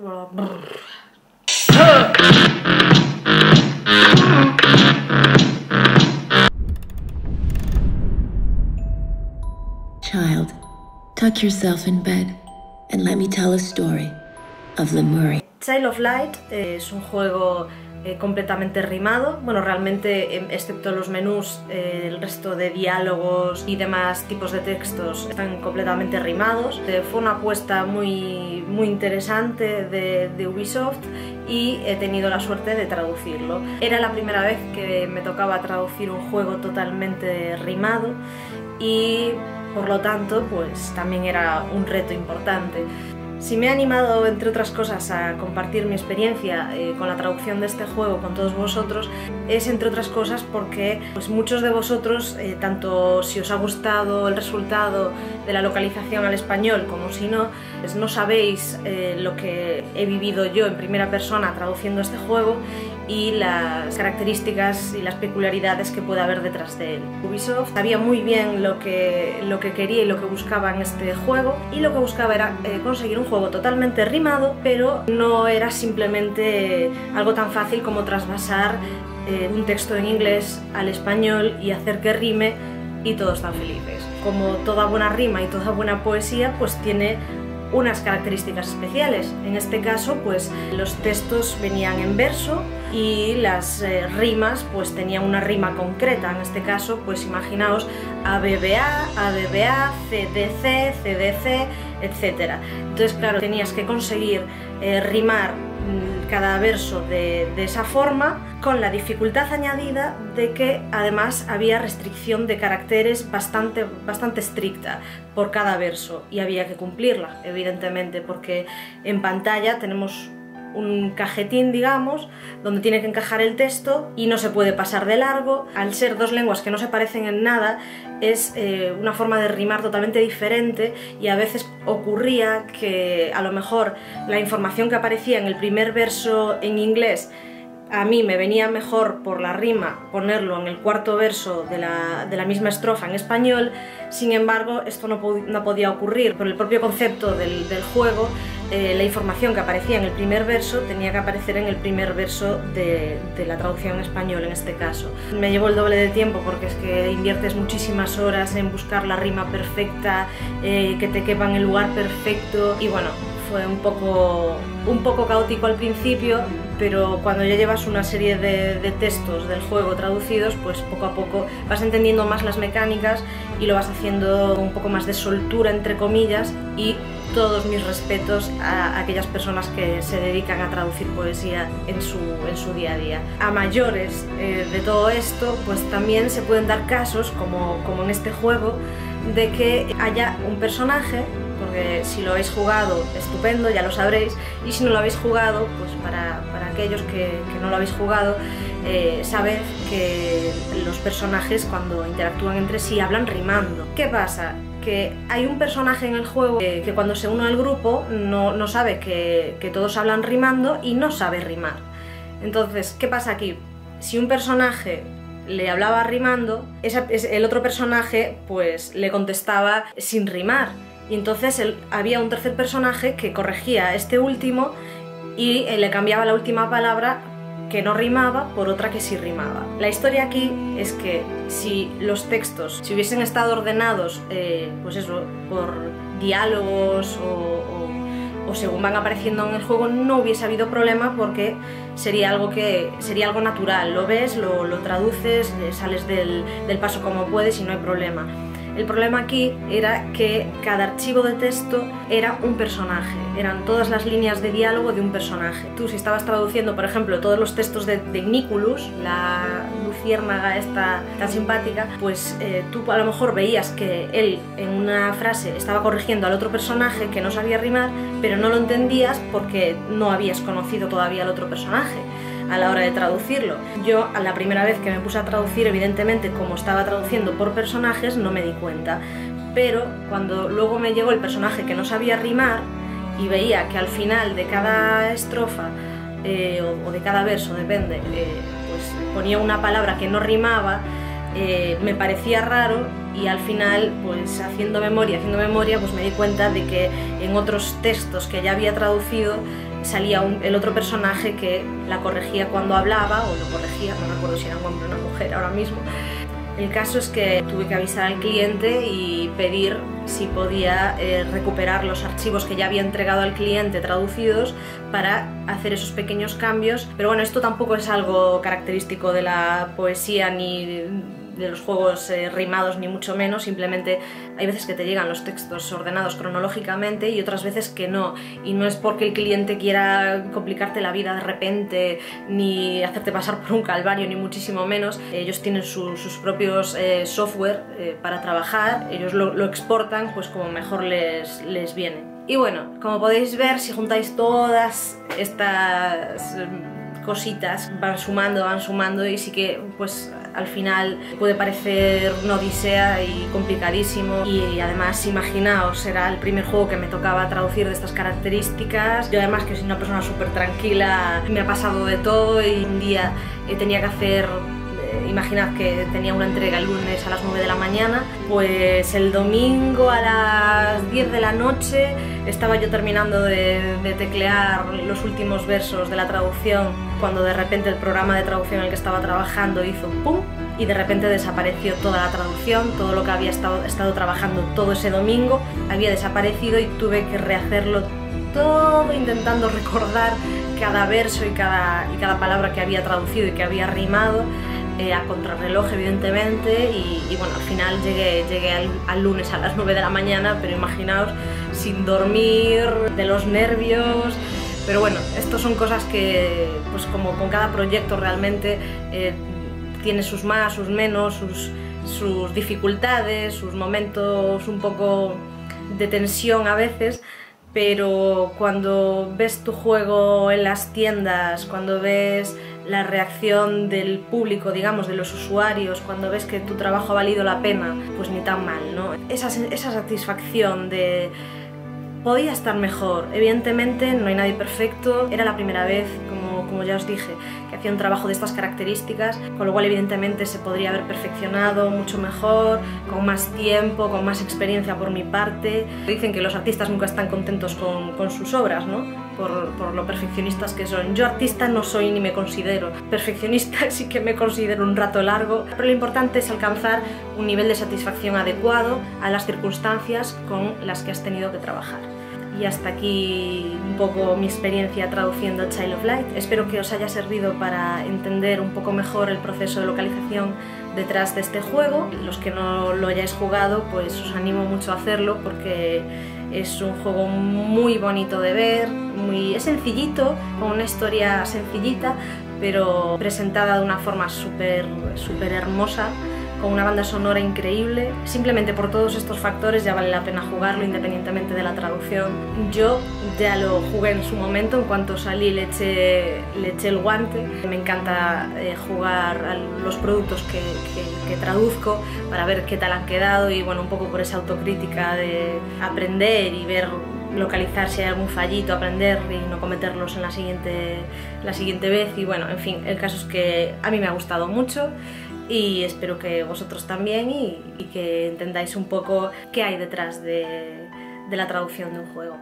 Child, tuck yourself in bed and let me tell a story of Lemuri. Child of Light es un juego completamente rimado. Bueno, realmente, excepto los menús, el resto de diálogos y demás tipos de textos están completamente rimados. Fue una apuesta muy interesante de Ubisoft y he tenido la suerte de traducirlo. Era la primera vez que me tocaba traducir un juego totalmente rimado y por lo tanto pues también era un reto importante. Si me he animado, entre otras cosas, a compartir mi experiencia con la traducción de este juego con todos vosotros, es entre otras cosas porque pues, muchos de vosotros, tanto si os ha gustado el resultado de la localización al español como si no, pues no sabéis lo que he vivido yo en primera persona traduciendo este juego y las características y las peculiaridades que puede haber detrás de él. Ubisoft sabía muy bien lo que quería y lo que buscaba en este juego, y lo que buscaba era conseguir un juego totalmente rimado, pero no era simplemente algo tan fácil como trasvasar un texto en inglés al español y hacer que rime y todos están felices. Como toda buena rima y toda buena poesía, pues tiene unas características especiales. En este caso, pues los textos venían en verso y las rimas pues tenían una rima concreta. En este caso, pues imaginaos ABBA, ABBA, CDC, CDC, etc. Entonces, claro, tenías que conseguir rimar cada verso de esa forma, con la dificultad añadida de que además había restricción de caracteres bastante estricta por cada verso y había que cumplirla, evidentemente, porque en pantalla tenemos un cajetín, digamos, donde tiene que encajar el texto y no se puede pasar de largo. Al ser dos lenguas que no se parecen en nada, es una forma de rimar totalmente diferente, y a veces ocurría que a lo mejor la información que aparecía en el primer verso en inglés a mí me venía mejor por la rima ponerlo en el cuarto verso de la misma estrofa en español. Sin embargo, esto no podía ocurrir. Por el propio concepto del juego, la información que aparecía en el primer verso tenía que aparecer en el primer verso de la traducción en español, en este caso. Me llevó el doble de tiempo porque es que inviertes muchísimas horas en buscar la rima perfecta, que te quepa en el lugar perfecto, y bueno, fue un poco caótico al principio, pero cuando ya llevas una serie de textos del juego traducidos, pues poco a poco vas entendiendo más las mecánicas y lo vas haciendo un poco más de soltura, entre comillas, y todos mis respetos a aquellas personas que se dedican a traducir poesía en su día a día. A mayores de todo esto, pues también se pueden dar casos, como en este juego, de que haya un personaje, porque si lo habéis jugado, estupendo, ya lo sabréis, y si no lo habéis jugado, pues para aquellos que no lo habéis jugado, sabed que los personajes, cuando interactúan entre sí, hablan rimando. ¿Qué pasa? Que hay un personaje en el juego que cuando se une al grupo no sabe que todos hablan rimando y no sabe rimar. Entonces, ¿qué pasa aquí? Si un personaje le hablaba rimando, el otro personaje pues le contestaba sin rimar, y entonces había un tercer personaje que corregía a este último y le cambiaba la última palabra que no rimaba por otra que sí rimaba. La historia aquí es que si los textos hubiesen estado ordenados pues eso, por diálogos o según van apareciendo en el juego, no hubiese habido problema, porque sería algo natural. Lo ves, lo traduces, sales del paso como puedes y no hay problema. El problema aquí era que cada archivo de texto era un personaje, eran todas las líneas de diálogo de un personaje. Tú, si estabas traduciendo, por ejemplo, todos los textos de Ignículus, la luciérnaga esta tan simpática, pues tú a lo mejor veías que él en una frase estaba corrigiendo al otro personaje que no sabía rimar, pero no lo entendías porque no habías conocido todavía al otro personaje a la hora de traducirlo. Yo, a la primera vez que me puse a traducir, evidentemente, como estaba traduciendo por personajes, no me di cuenta. Pero cuando luego me llegó el personaje que no sabía rimar y veía que al final de cada estrofa o de cada verso, depende, pues ponía una palabra que no rimaba, me parecía raro, y al final, pues haciendo memoria, pues me di cuenta de que en otros textos que ya había traducido salía el otro personaje que la corregía cuando hablaba, o lo corregía, no recuerdo si era un hombre o una mujer ahora mismo. El caso es que tuve que avisar al cliente y pedir si podía recuperar los archivos que ya había entregado al cliente traducidos para hacer esos pequeños cambios. Pero bueno, esto tampoco es algo característico de la poesía ni de los juegos rimados, ni mucho menos. Simplemente hay veces que te llegan los textos ordenados cronológicamente y otras veces que no, y no es porque el cliente quiera complicarte la vida de repente ni hacerte pasar por un calvario, ni muchísimo menos. Ellos tienen sus propios software para trabajar, ellos lo exportan pues como mejor les viene. Y bueno, como podéis ver, si juntáis todas estas cositas, van sumando y sí que pues al final puede parecer una odisea y complicadísimo, y además imaginaos, era el primer juego que me tocaba traducir de estas características. Yo además, que soy una persona súper tranquila, me ha pasado de todo, y un día tenía que hacer, imaginad que tenía una entrega el lunes a las 9 de la mañana, pues el domingo a las 10 de la noche estaba yo terminando de teclear los últimos versos de la traducción, cuando de repente el programa de traducción en el que estaba trabajando hizo ¡pum! Y de repente desapareció toda la traducción, todo lo que había estado trabajando todo ese domingo había desaparecido, y tuve que rehacerlo todo intentando recordar cada verso y cada palabra que había traducido y que había rimado, a contrarreloj evidentemente, y bueno, al final llegué al lunes a las 9 de la mañana, pero imaginaos, sin dormir, de los nervios. Pero bueno, estas son cosas que, pues como con cada proyecto realmente, tiene sus más, sus menos, sus dificultades, sus momentos un poco de tensión a veces, pero cuando ves tu juego en las tiendas, cuando ves la reacción del público, digamos, de los usuarios, cuando ves que tu trabajo ha valido la pena, pues ni tan mal, ¿no? Esa satisfacción de podía estar mejor. Evidentemente no hay nadie perfecto, era la primera vez, como ya os dije, que hacía un trabajo de estas características, con lo cual evidentemente se podría haber perfeccionado mucho mejor, con más tiempo, con más experiencia por mi parte. Dicen que los artistas nunca están contentos con sus obras, ¿no? Por lo perfeccionistas que son. Yo artista no soy ni me considero. Perfeccionista sí que me considero un rato largo, pero lo importante es alcanzar un nivel de satisfacción adecuado a las circunstancias con las que has tenido que trabajar. Y hasta aquí un poco mi experiencia traduciendo Child of Light. Espero que os haya servido para entender un poco mejor el proceso de localización detrás de este juego. Los que no lo hayáis jugado, pues os animo mucho a hacerlo, porque es un juego muy bonito de ver, es sencillito, con una historia sencillita, pero presentada de una forma súper hermosa, con una banda sonora increíble. Simplemente por todos estos factores ya vale la pena jugarlo, independientemente de la traducción. Yo ya lo jugué en su momento, en cuanto salí le eché el guante. Me encanta jugar a los productos que traduzco para ver qué tal han quedado, y bueno, un poco por esa autocrítica de aprender y ver, localizar si hay algún fallito, aprender y no cometerlos en la siguiente vez. Y bueno, en fin, el caso es que a mí me ha gustado mucho, y espero que vosotros también, y que entendáis un poco qué hay detrás de la traducción de un juego.